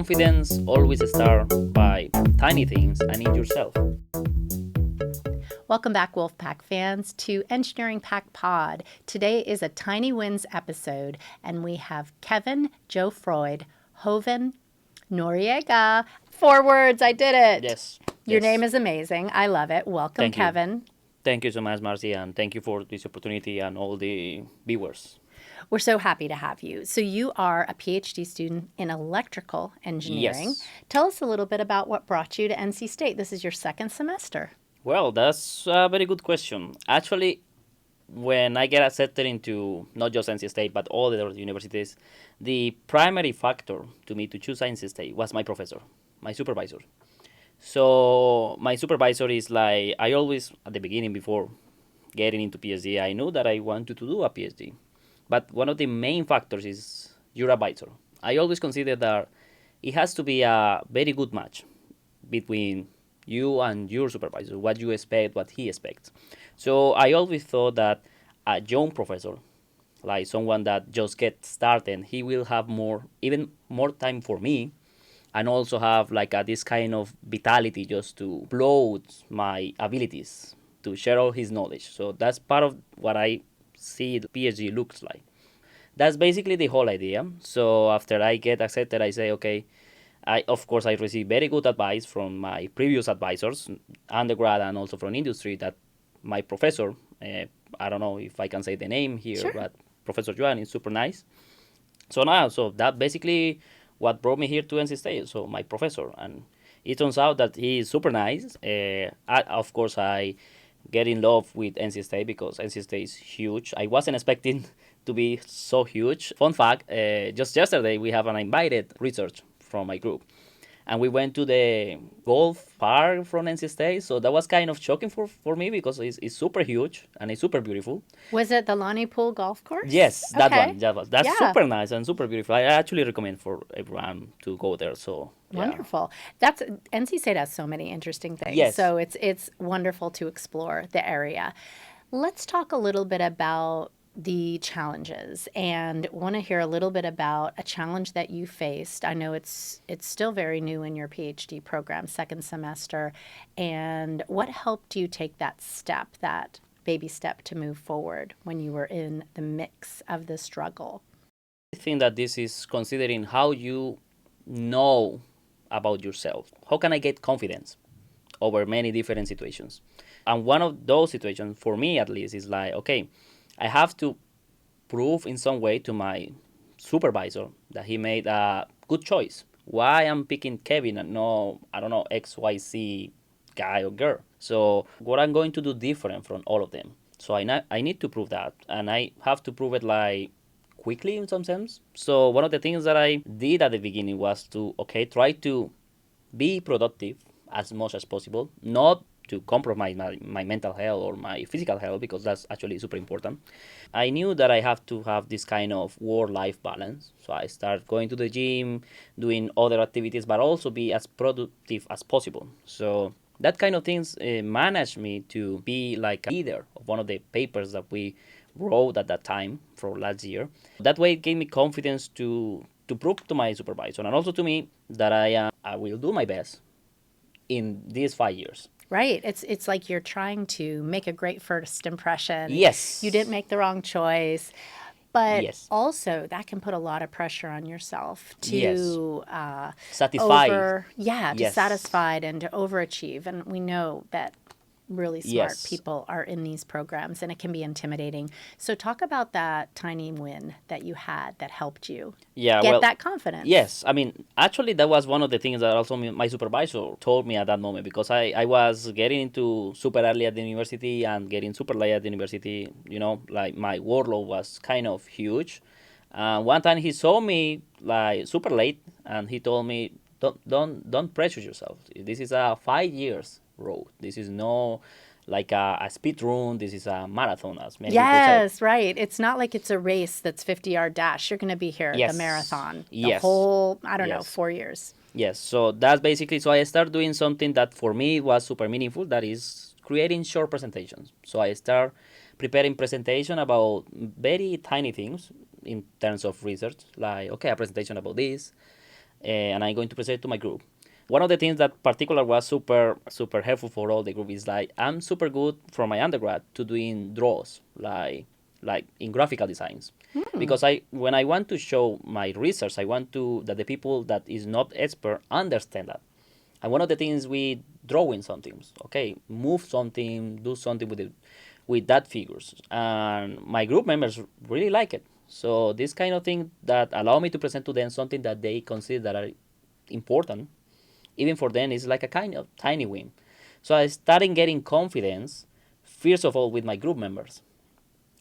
Confidence always starts by tiny things and in yourself. Welcome back, Wolfpack fans, to Engineering Pack Pod. Today is a Tiny Wins episode, and we have Kevin, Joe Freud, Hoven, Noriega. 4 words, I did it. Yes. Your yes. name is amazing. I love it. Welcome, Thank you. Kevin. Thank you so much, Marcy, and thank you for this opportunity and all the viewers. We're so happy to have you. So you are a PhD student in electrical engineering. Yes. Tell us a little bit about what brought you to NC State. This is your second semester. Well, that's a very good question. Actually, when I get accepted into not just NC State but all the other universities, the primary factor to me to choose NC State was my professor, my supervisor. So my supervisor is like, I always, at the beginning, before getting into PhD, I knew that I wanted to do a PhD. But one of the main factors is your advisor. I always consider that it has to be a very good match between you and your supervisor, what you expect, what he expects. So I always thought that a young professor, like someone that just gets started, he will have even more time for me, and also have like this kind of vitality just to upload my abilities, to share all his knowledge. So that's part of what I see the PhD looks like. That's basically the whole idea. So after I get accepted, I say, okay, of course, I received very good advice from my previous advisors, undergrad and also from industry, that my professor, I don't know if I can say the name here, Sure. but Professor Joan is super nice. So that basically what brought me here to NC State, so my professor. And it turns out that he is super nice. Of course, I get in love with NC State because NC State is huge. I wasn't expecting to be so huge. Fun fact, just yesterday we have an invited research from my group. And we went to the golf park from NC State. So that was kind of shocking for me because it's super huge and it's super beautiful. Was it the Lonnie Pool Golf Course? Yes, that Okay. one. That's Yeah. super nice and super beautiful. I actually recommend for everyone to go there. So yeah. Wonderful. That's NC State has so many interesting things. Yes. So it's wonderful to explore the area. Let's talk a little bit about the challenges, and want to hear a little bit about a challenge that you faced. I know it's still very new in your PhD program, second semester, and what helped you take that step, that baby step to move forward when you were in the mix of the struggle? I think that this is considering how you know about yourself. How can I get confidence over many different situations? And one of those situations, for me at least, is like, okay, I have to prove in some way to my supervisor that he made a good choice. Why I'm picking Kevin and no, I don't know, XYZ guy or girl. So what I'm going to do different from all of them. So I need to prove that, and I have to prove it like quickly in some sense. So one of the things that I did at the beginning was to, okay, try to be productive as much as possible, not to compromise my mental health or my physical health, because that's actually super important. I knew that I have to have this kind of work-life balance. So I start going to the gym, doing other activities, but also be as productive as possible. So that kind of things managed me to be like a leader of one of the papers that we wrote at that time for last year. That way it gave me confidence to prove to my supervisor and also to me that I will do my best in these 5 years. Right. It's like you're trying to make a great first impression. Yes. You didn't make the wrong choice. But Yes. also that can put a lot of pressure on yourself to Yes. Satisfied. Yes. satisfied and to overachieve. And we know that really smart Yes. people are in these programs, and it can be intimidating. So talk about that tiny win that you had that helped you Yeah, get well, that confidence. yes. I mean, actually, that was one of the things that also my supervisor told me at that moment, because I was getting into super early at the university and getting super late at the university. Like my workload was kind of huge. One time he saw me like super late, and he told me, don't pressure yourself. This is a 5 years road. This is no like a speed run. This is a marathon, as many people say. Yes, right. It's not like it's a race that's 50-yard dash. You're going to be here at Yes. the marathon the Yes. whole, I don't know, Yes. 4 years. Yes, so that's basically, so I start doing something that for me was super meaningful, that is creating short presentations. So I start preparing presentation about very tiny things in terms of research, like, okay, a presentation about this, and I'm going to present it to my group. One of the things that particular was super helpful for all the group is like I'm super good from my undergrad to doing draws like in graphical designs, because I when I want to show my research, I want to that the people that is not expert understand that. And one of the things we drawing something, okay, move something, do something with that figures, and my group members really like it. So this kind of thing that allow me to present to them something that they consider that are important, even for them, is like a kind of tiny win. So I started getting confidence, first of all, with my group members,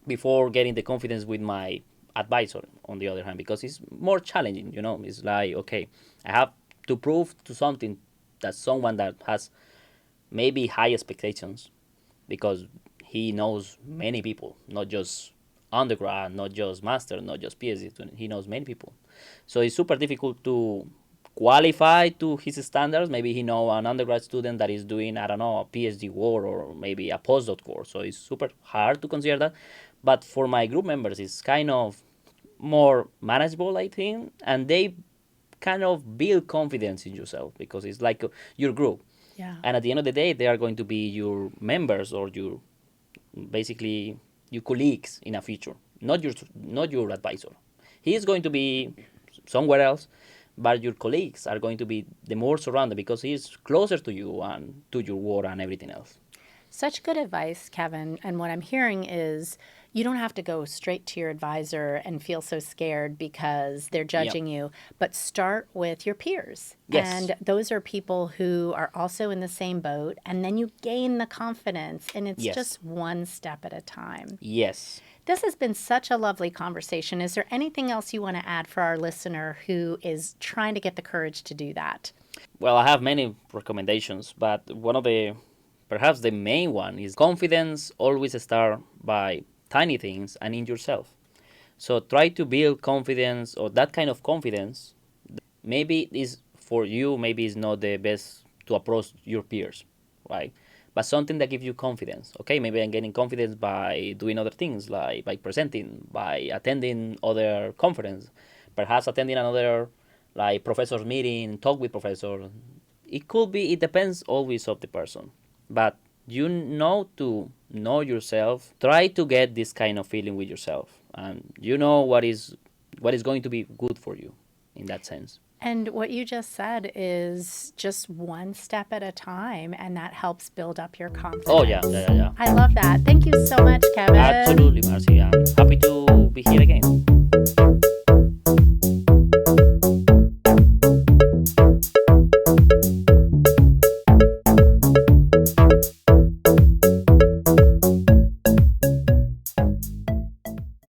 before getting the confidence with my advisor, on the other hand, because it's more challenging, It's like, okay, I have to prove to something that someone that has maybe high expectations, because he knows many people, not just undergrad, not just master, not just PhD student. He knows many people. So it's super difficult to qualify to his standards. Maybe he know an undergrad student that is doing, I don't know, a PhD work or maybe a postdoc course. So it's super hard to consider that. But for my group members, it's kind of more manageable, I think, and they kind of build confidence in yourself because it's like your group. Yeah. And at the end of the day, they are going to be your members or your basically your colleagues in a future, not your advisor. He is going to be somewhere else, but your colleagues are going to be the more surrounded because he is closer to you and to your work and everything else. Such good advice, Kevin. And what I'm hearing is you don't have to go straight to your advisor and feel so scared because they're Yeah. judging you, but start with your peers. Yes. And those are people who are also in the same boat. And then you gain the confidence, and it's Yes. just one step at a time. Yes. This has been such a lovely conversation. Is there anything else you want to add for our listener who is trying to get the courage to do that? Well, I have many recommendations, but one of the perhaps the main one is confidence always start by tiny things and in yourself. So try to build confidence or that kind of confidence. Maybe is for you, maybe it's not the best to approach your peers, right? But something that gives you confidence. Okay, maybe I'm getting confidence by doing other things, like by presenting, by attending other conference, perhaps attending another like professor's meeting, talk with professor. It could be. It depends always of the person, but you know to know yourself. Try to get this kind of feeling with yourself, and you know what is going to be good for you in that sense. And what you just said is just one step at a time, and that helps build up your Oh yeah, confidence. yeah, yeah, yeah. I love that. Thank you so much, Kevin. Absolutely, Marcia. Have